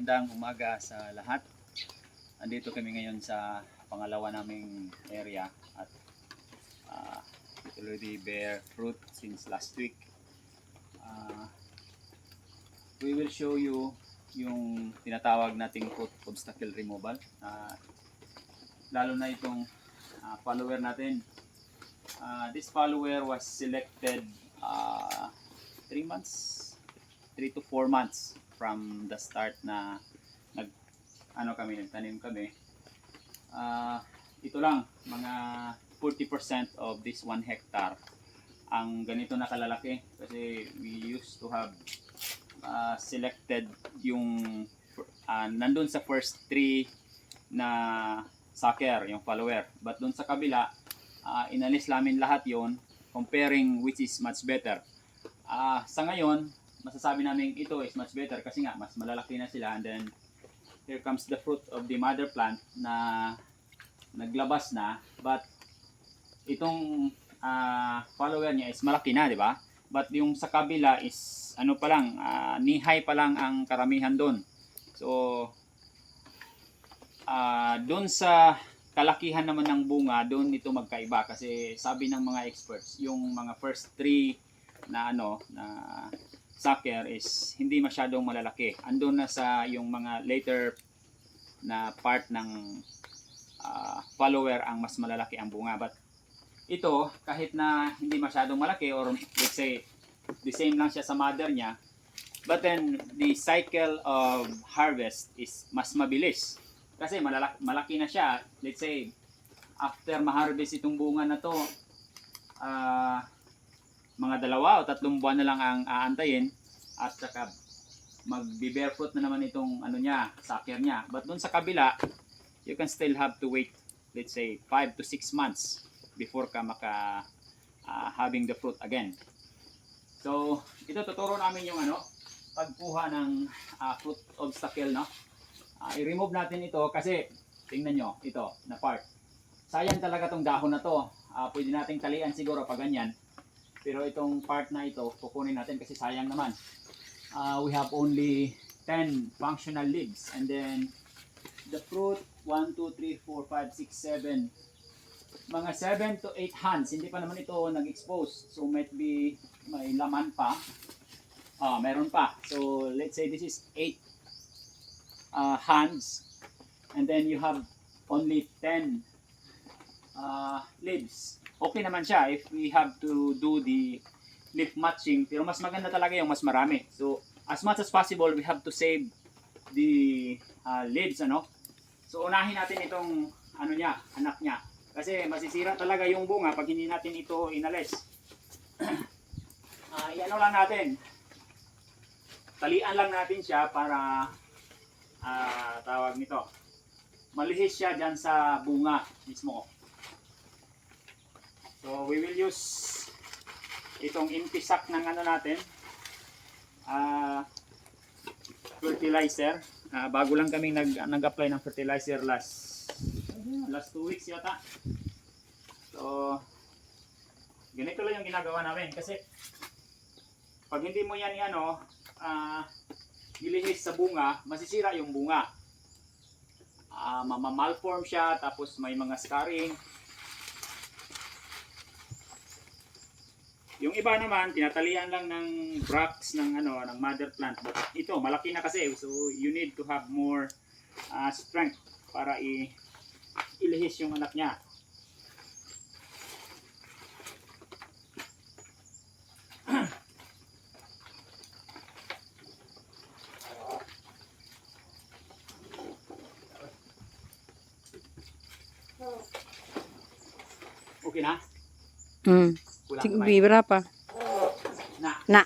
Magandang umaga sa lahat. Andito kami ngayon sa pangalawa naming area at it already bear fruit since last week. We will show you yung tinatawag nating fruit obstacle removal. Lalo na itong follower natin. This follower was selected 3 to 4 months from the start na nagtanim kami. Ito lang, mga 40% of this 1 hectare ang ganito na kalalaki kasi we used to have selected yung nandun sa first 3 na sucker, yung follower, but dun sa kabila inalis namin lahat yon, comparing which is much better. Sa ngayon masasabi namin ito is much better kasi nga mas malalaki na sila, and then here comes the fruit of the mother plant na naglabas na, but itong follower niya is malaki na, di ba? But yung sa kabila is ano pa lang, knee-high pa lang ang karamihan doon. So doon sa kalakihan naman ng bunga, doon ito magkaiba kasi sabi ng mga experts, yung mga first 3 na na sucker is hindi masyadong malalaki. Andun na sa yung mga later na part ng follower ang mas malalaki ang bunga. But ito, kahit na hindi masyadong malaki, or let's say the same lang siya sa mother niya, but then the cycle of harvest is mas mabilis. Kasi malaki na siya. Let's say, after ma-harvest itong bunga na to, mga 2 o 3 buwan na lang ang aantayin at saka magbe-bear fruit na naman itong sucker niya. But doon sa kabila, you can still have to wait, let's say 5 to 6 months before ka having the fruit again. So ito, tuturo namin yung pagkuha ng fruit obstacle, no? I-remove natin ito kasi tingnan nyo ito na part. Sayang talaga tong dahon na to. Pwede nating talian siguro pag ganyan. Pero itong part na ito, kukunin natin kasi sayang naman. We have only 10 functional leaves. And then, the fruit, 1, 2, 3, 4, 5, 6, 7. Mga 7 to 8 hands. Hindi pa naman ito nag-expose. So, might be may laman pa. Meron pa. So, let's say this is 8 hands. And then, you have only 10 leaves. Okay naman siya if we have to do the leaf matching, pero mas maganda talaga yung mas marami. So as much as possible we have to save the leaves, So unahin natin itong anak niya kasi masisira talaga yung bunga pag hindi natin ito inalis. Lang natin, talian lang natin siya para tawag nito, malihis siya dyan sa bunga mismo. So we will use itong empty sack ng natin, fertilizer. Bago lang kaming nag-apply ng fertilizer last 2 weeks yata. So ganito lang yung ginagawa namin kasi pag hindi mo yan ilihis sa bunga, masisira yung bunga. Malform siya, tapos may mga scarring. Yung iba naman, tinatalian lang ng bracts ng mother plant. But ito, malaki na kasi. So, you need to have more strength para ilihis yung anak niya. Okay na? Bibra pa. Na.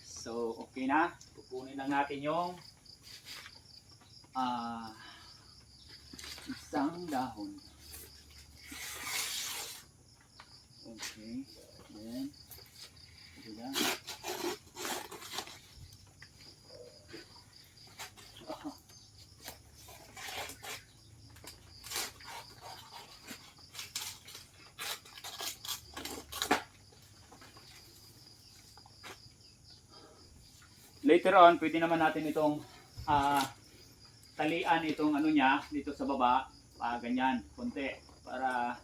So, okay na. Kukunin lang natin yung isang dahon. Okay. Then, diba? later on, pwede naman natin itong talian itong ano niya dito sa baba, ganyan, konti, para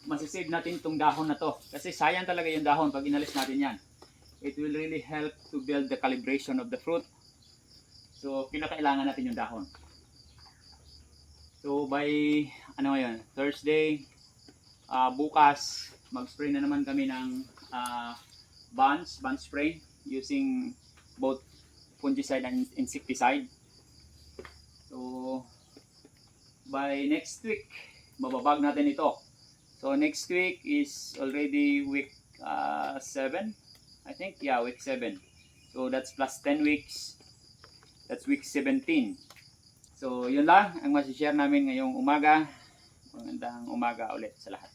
masisave natin itong dahon na to. Kasi sayang talaga yung dahon pag inalis natin yan. It will really help to build the calibration of the fruit. So, kinakailangan natin yung dahon. So, by, ano ngayon, Thursday, bukas, mag-spray na naman kami ng band spray using both fungicide and insecticide. So, by next week, mababag natin ito. So, next week is already week 7. I think, yeah, week 7. So, that's plus 10 weeks. That's week 17. So, yun lang ang masishare namin ngayong umaga. Magandang umaga ulit sa lahat.